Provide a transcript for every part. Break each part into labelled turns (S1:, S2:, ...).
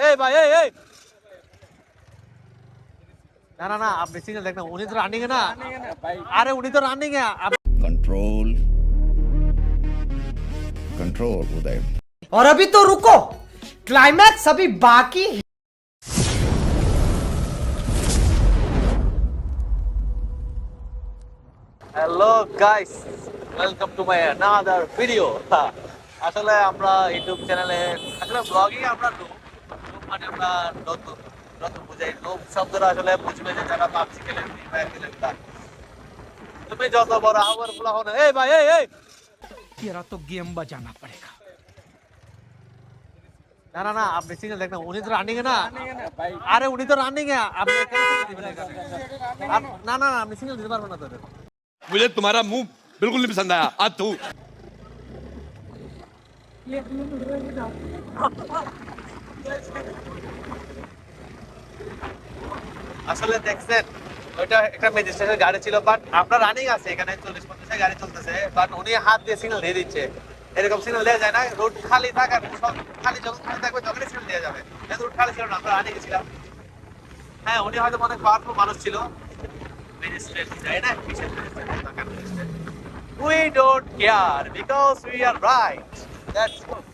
S1: এই ভাই এই না না না, আপনি সিঙ্গেল দেখ না, উনি তো রানিং এ না। আরে উনি তো রানিং এ।
S2: कंट्रोल कंट्रोल उदय।
S3: और अभी तो रुको, क्लाइमैक्स अभी बाकी है।
S1: Hello guys, welcome to my another video. আসলে আমরা ইউটিউব চ্যানেলে আসলে ব্লগিং আমরা মানে আমরা নতুন নতুন বুঝাই, লোক শব্দটা আসলে বুঝবে যে যারা পাবজি খেলে, ফ্রি ফায়ার খেলে তারা। তুমি যত বড় হাওয়ার ফুলা হো না, এই ভাই এই
S3: तेरा तो गेम बजाना पड़ेगा।
S1: না না না, আপনি সিঙ্গেল দেখ না, উনি তো রানিং এ না। আরে উনি তো রানিং এ, আপনি কেন single দিবেন এখানে? না না না, আপনি সিঙ্গেল দিতে পারবেন না তো।
S4: मुझे तुम्हारा मुंह बिल्कुल नहीं पसंद आया आज तू
S1: আসলে দেখছেন ওইটা একটা ম্যাজিস্ট্রেটের গাড়ি ছিল, বাট আপনার রানিং আছে এখানে 40-50 গাড়ি চলতেছে, বাট উনি হাত দিয়ে সিগন্যাল দিয়ে দিচ্ছে। এরকম সিগন্যাল দেওয়া যায় না, রোড খালি থাকার খালি যখন খালি থাকবে তখনই সিগন্যাল দেওয়া যাবে। কিন্তু রোড খালি ছিল না, আমরা রানিং ছিলাম। হ্যাঁ, উনি হয়তো অনেক পাওয়ারফুল মানুষ ছিল। ম্যাজিস্ট্রেট যাই না, কিসের magistrate? We don't care because we are right. That's good.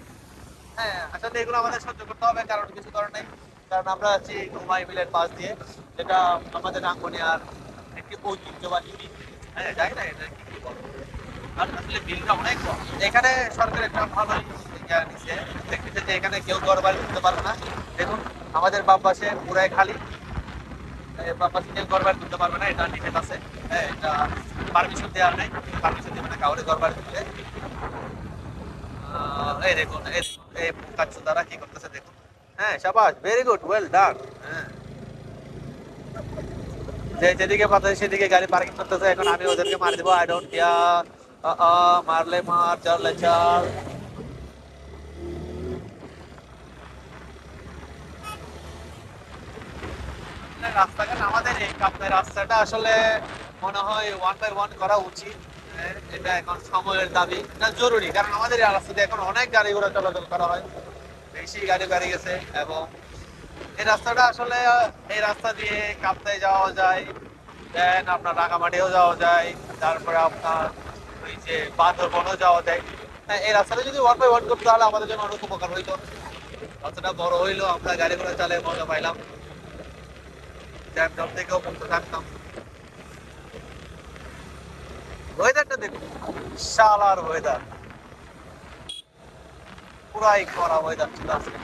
S1: হ্যাঁ, আসলে এগুলো আমাদের সহ্য করতে হবে, কারণ কিছু কারণ নেই। কারণ আমরা আছি ঘুমাই বিলের পাশ দিয়ে, যেটা আমাদের রাঙ্গুনিয়ার একটি ঐতিহ্যবাহী। হ্যাঁ, যাই না এটা কি বলবো, আর আসলে বিলটা অনেক কম। এখানে সরকার একটা ভালো নিচ্ছে, দেখতেছে যে এখানে কেউ ঘর বাড়ি করতে পারবে না। দেখুন আমাদের বাম পাশে পুরাই খালি, বাম পাশে কেউ ঘর বাড়ি করতে পারবে না, এটা নিষেধ আছে। হ্যাঁ, এটা পারমিশন দেওয়া নেই, পারমিশন দেবে না কাউরে ঘর বাড়ি করতে। এই দেখুন এই কাজ দ্বারা কি করতেছে দেখুন। হ্যাঁ, শাবাশ, ভেরি গুড, ওয়েল ডান। হ্যাঁ, যেদিকে পাঠায় সেদিকে গাড়ি পার্কিং করতেছে। এখন আমি ওদেরকে মার দেবো, আই ডোন্ট কেয়ার। মারলে মার, চাললে চাল। রাস্তাঘাট আমাদের এই কাপ্তাই রাস্তাটা আসলে মনে হয় 1 by 1 করা উচিত। হ্যাঁ, এটা এখন সময়ের দাবি, না জরুরি, কারণ আমাদের এই রাস্তাতে এখন অনেক গাড়ি ঘোড়া চলাচল করা হয়, বেশি গাড়ি বেড়ে গেছে। এবং এই রাস্তাটা আসলে এই রাস্তা দিয়ে কাপ্তাই যাওয়া যায়, দেন আপনার রাঙামাটিও যাওয়া যায়, তারপরে আপনার ওই যে বান্দরবনও যাওয়া যায়। হ্যাঁ, এই রাস্তাটা যদি 1 by 1 করতো তাহলে আমাদের জন্য অনেক উপকার হইতো। রাস্তাটা বড় হইলো, আমরা গাড়ি ঘোড়া চালিয়ে মজা পাইলাম, জ্যাম থেকেও মুক্ত থাকতাম। ওয়েদারটা দেখুন, শালার ওয়েদার, পুরাই কড়া ওয়েদার ছিল আজকে।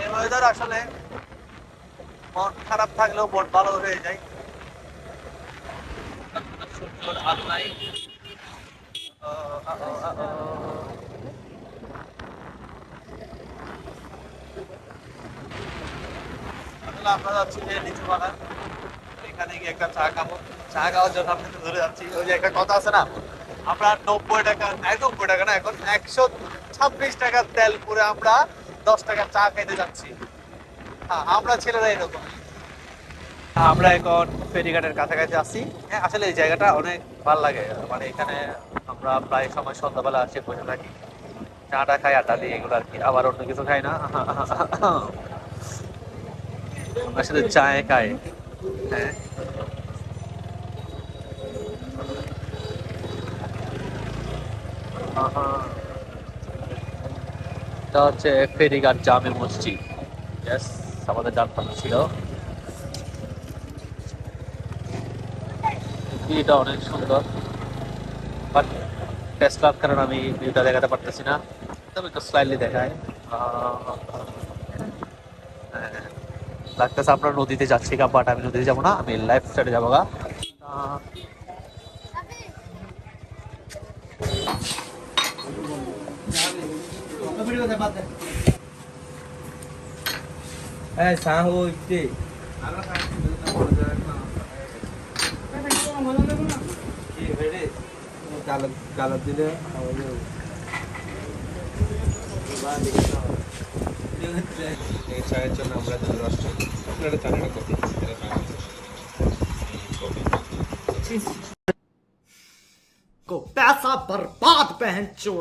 S1: এই ওয়েদার আসলে মন খারাপ থাকলেও মন ভালো হয়ে যায়। সূর্যের আলো নাই। আসলে আমরা যাচ্ছি যে লিচু বাগান, এখানে গিয়ে একটা চা খাবো। চা খাওয়ার জন্য আপনি ধরে যাচ্ছি। ওই যে একটা কথা আছে না, আমরা 90 টাকা, 90 টাকা না, এখন 126 টাকার তেল পুরে আমরা 10 টাকার চা খাইতে যাচ্ছি। হ্যাঁ, আমরা ছেলেরা এরকম। আমরা এখন ফেরিঘাটের কাছাকাছি আছি। হ্যাঁ, আসলে এই জায়গাটা অনেক ভালো লাগে, মানে এখানে আমরা প্রায় সময় সন্ধ্যাবেলা আসে বসে থাকি, চাটা খাই, আড্ডা দিই, এগুলো আর কি। আবার অন্য কিছু খাই না, আমরা শুধু চায় খাই। হ্যাঁ, এটা হচ্ছে ফেরিঘাট জামে মসজিদ। ইয়েস, আমাদের জানতাম ছিল। ভিউটা অনেক সুন্দর, বাট টেস্ট করার কারণে আমি ভিউটা দেখাতে পারতেছি না, তবে একটু স্লাইডলি দেখায়। লাগতেছে আমরা নদীতে যাচ্ছি গা, বাট আমি নদীতে যাবো না, আমি লেফট সাইডে যাবো গা।
S5: এই চায়ের জন্য আমরা যুক্তরাষ্ট্র, আপনারা জানেন না কফি
S3: को पैसा बर्बाद पहन चो।